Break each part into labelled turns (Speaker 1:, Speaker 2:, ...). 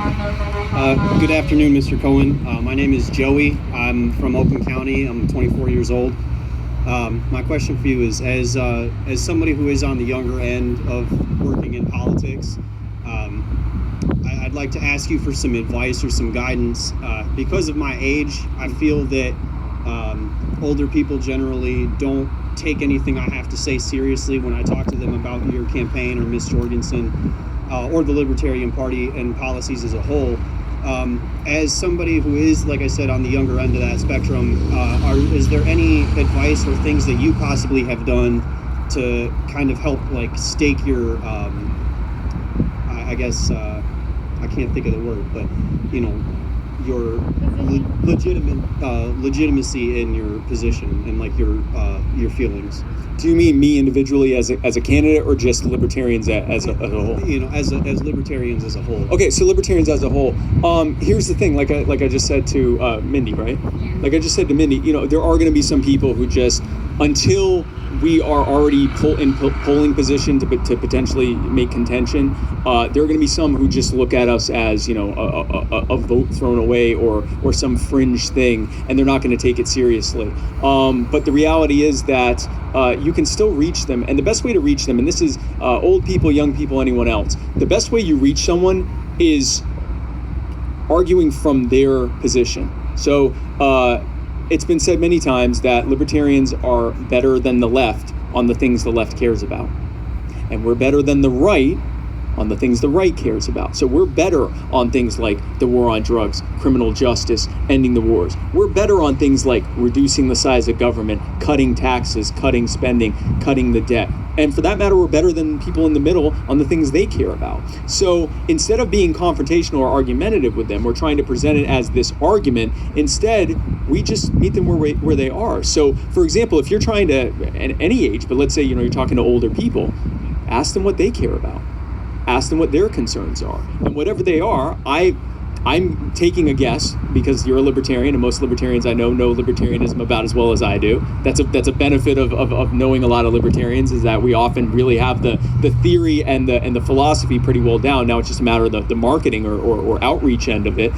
Speaker 1: Good afternoon, Mr. Cohen. My name is Joey. I'm from Oakland County. I'm 24 years old. My question for you is, as somebody who is on the younger end of working in politics, I'd like to ask you for some advice or some guidance. Because of my age, I feel that older people generally don't take anything I have to say seriously when I talk to them about your campaign or Ms. Jorgensen or the Libertarian Party and policies as a whole. As somebody who is, like I said, on the younger end of that spectrum, is there any advice or things that you possibly have done to kind of help, like, stake your, I guess, I can't think of the word, but, you know, your legitimacy in your position and, like, your feelings?
Speaker 2: Do you mean me individually as a candidate, or just libertarians as a whole?
Speaker 1: You know, as libertarians as a whole.
Speaker 2: Okay, so libertarians as a whole. Here's the thing, like I just said to Mindy, right? Like I just said to Mindy, you know, there are going to be some people who just, until we are already in polling position to potentially make contention, there are going to be some who just look at us as, you know, a vote thrown away or some fringe thing, and they're not going to take it seriously. But the reality is that you can still reach them, and the best way to reach them, and this is old people, young people, anyone else, the best way you reach someone is arguing from their position. So it's been said many times that libertarians are better than the left on the things the left cares about. And we're better than the right on the things the right cares about. So we're better on things like the war on drugs, criminal justice, ending the wars. We're better on things like reducing the size of government, cutting taxes, cutting spending, cutting the debt. And for that matter, we're better than people in the middle on the things they care about. So instead of being confrontational or argumentative with them, we're trying to present it as this argument. Instead, we just meet them where they are. So, for example, if you're trying to, at any age, but let's say, you know, you're talking to older people, ask them what they care about. Ask them what their concerns are. And whatever they are, I'm taking a guess, because you're a libertarian, and most libertarians I know libertarianism about as well as I do. That's a benefit of knowing a lot of libertarians, is that we often really have the theory and the philosophy pretty well down. Now it's just a matter of the marketing or outreach end of it.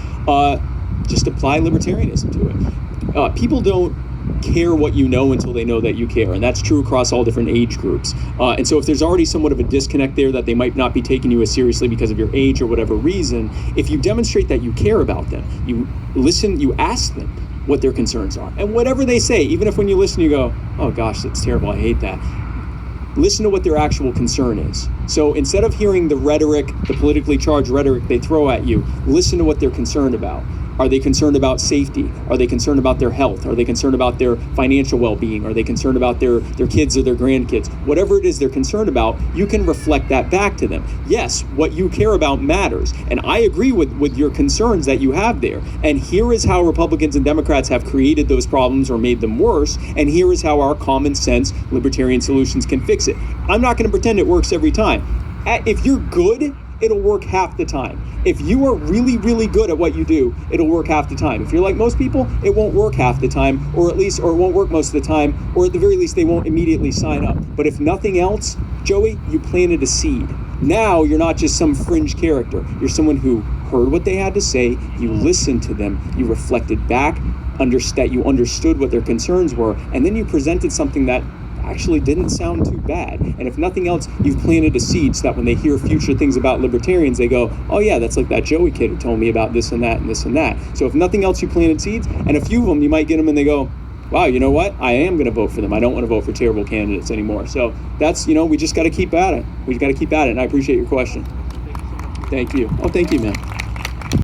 Speaker 2: Just apply libertarianism to it. People don't care what you know until they know that you care, and that's true across all different age groups. And so if there's already somewhat of a disconnect there, that they might not be taking you as seriously because of your age or whatever reason, if you demonstrate that you care about them, you listen, you ask them what their concerns are, and whatever they say, even if when you listen you go, oh gosh, that's terrible, I hate that, listen to what their actual concern is. So instead of hearing the rhetoric, the politically charged rhetoric they throw at you, listen to what they're concerned about. Are they concerned about safety? Are they concerned about their health? Are they concerned about their financial well-being? Are they concerned about their kids or their grandkids? Whatever it is they're concerned about, you can reflect that back to them. Yes, what you care about matters. And I agree with your concerns that you have there. And here is how Republicans and Democrats have created those problems or made them worse. And here is how our common sense libertarian solutions can fix it. I'm not going to pretend it works every time. If you're good, it'll work half the time. If you are really, really good at what you do, it'll work half the time. If you're like most people, it won't work half the time, or it won't work most of the time, or at the very least, they won't immediately sign up. But if nothing else, Joey, you planted a seed. Now you're not just some fringe character. You're someone who heard what they had to say, you listened to them, you reflected back, you understood what their concerns were, and then you presented something that actually didn't sound too bad. And if nothing else, you've planted a seed so that when they hear future things about libertarians, they go, oh yeah, that's like that Joey kid who told me about this and that and this and that. So if nothing else, you planted seeds, and a few of them, you might get them and they go, wow, you know what? I am going to vote for them. I don't want to vote for terrible candidates anymore. So that's, you know, we just got to keep at it. We got to keep at it, and I appreciate your question. Thank you. Oh, thank you, man.